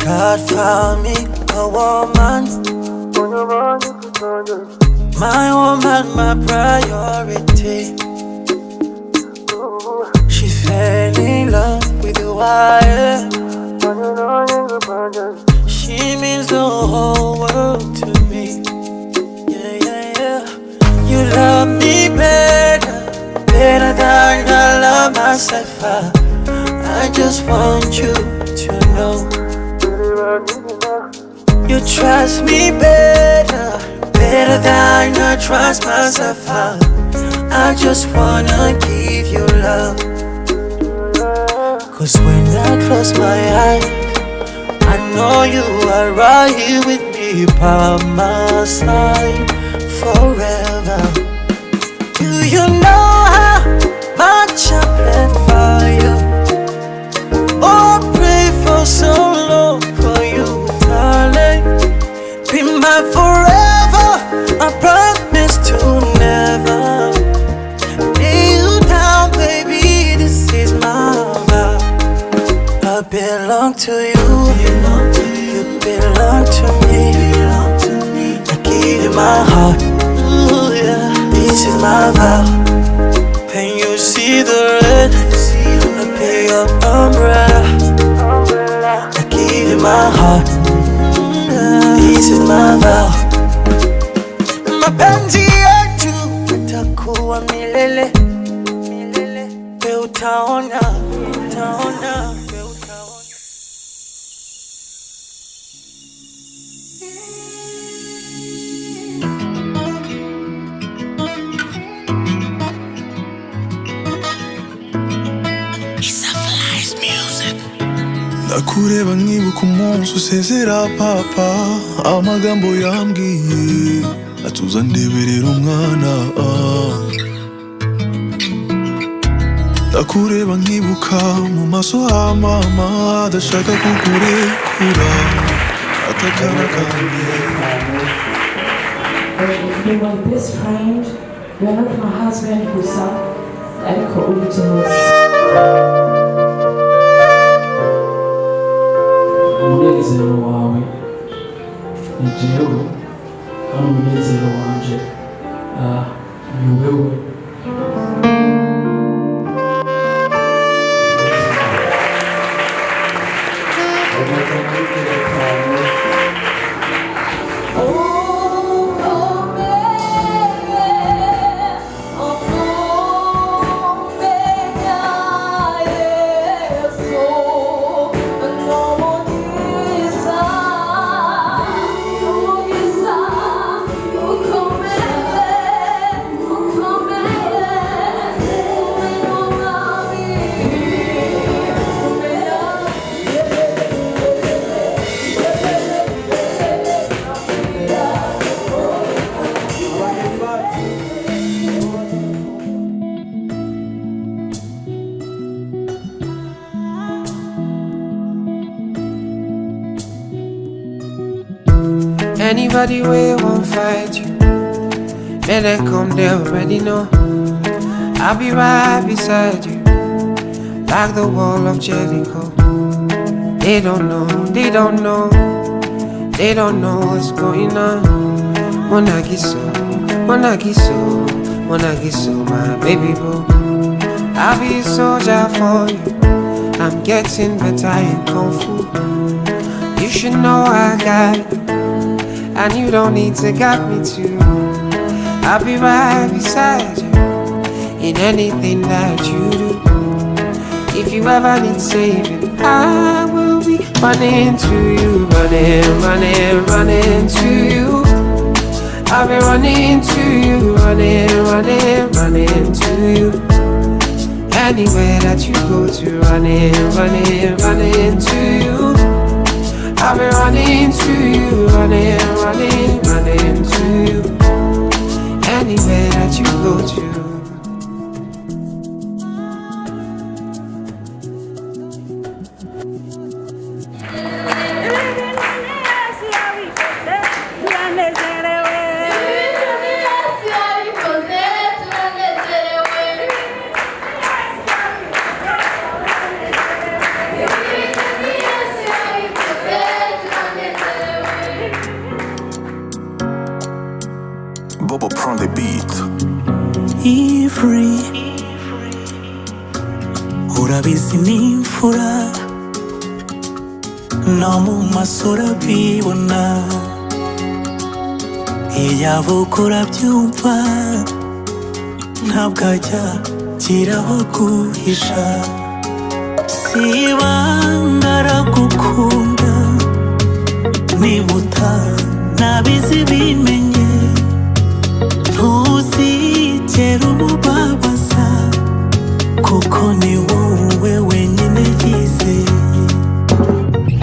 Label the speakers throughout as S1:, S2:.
S1: God found me a woman. My woman, my priority. She fell in love with the wire. She means the whole world to me. Yeah, yeah, yeah. You love me better than I love myself. I just want you to know. You trust me better than I trust myself. I just wanna give you love. Cause when I close my eyes, I know you are right here with me by my side forever. Do you know how much I plan for you? Oh, pray for so long for you, darling. Be my forever, I promise to never lay you down, baby, this is my vow. I belong to you, you belong to me. I give you my heart, ooh, yeah. This is my vow. When you see the red, I be your umbrella. I give you my heart, this is my vow. Mapenzi yetu itakuwa milele. We utaona, utaona.
S2: Nakureba nkibuka umunsi usezera papa, amagambo yambwiye atuza ndeberera umwana. Nakureba nkibuka mu maso ha mama adashaka kukurekura atakana kanjye.
S3: You were best friend, you are not my husband gusa ariko uri byose. Umunezero wawe ni jewe kandi umunezero wanje ni wewe.
S4: Anybody way won't fight you, may they come, they already know. I'll be right beside you, like the wall of Jericho. They don't know, they don't know, they don't know what's going on. Wanna get so, wanna get so, wanna get so, my baby boo. I'll be a soldier for you, I'm getting better in Kung Fu. You should know I got you, and you don't need to guide me too. I'll be right beside you in anything that you do. If you ever need saving, I will be running to you, running, running, running to you. I'll be running to you, running, running, running to you. Anywhere that you go to, running, running, running to you. I'll be running to you, running, running, running to you. Anywhere that you go to.
S5: Yeah.
S1: munyabupfura no mu masura bibona iyo avuga urabyumva ntabwo ajya gira aho guhisha si ibanga aragukunda niba utanabizi bimenye ntuzigera umubabaza kuko ni wowe wenyine yizeye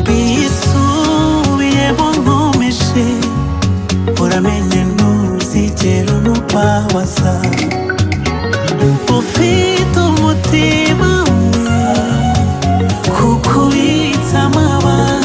S1: bisubiyemo nkomeje uramenye ntuzigera umubabaza ufite umutima umwe kuko ubitse amabanga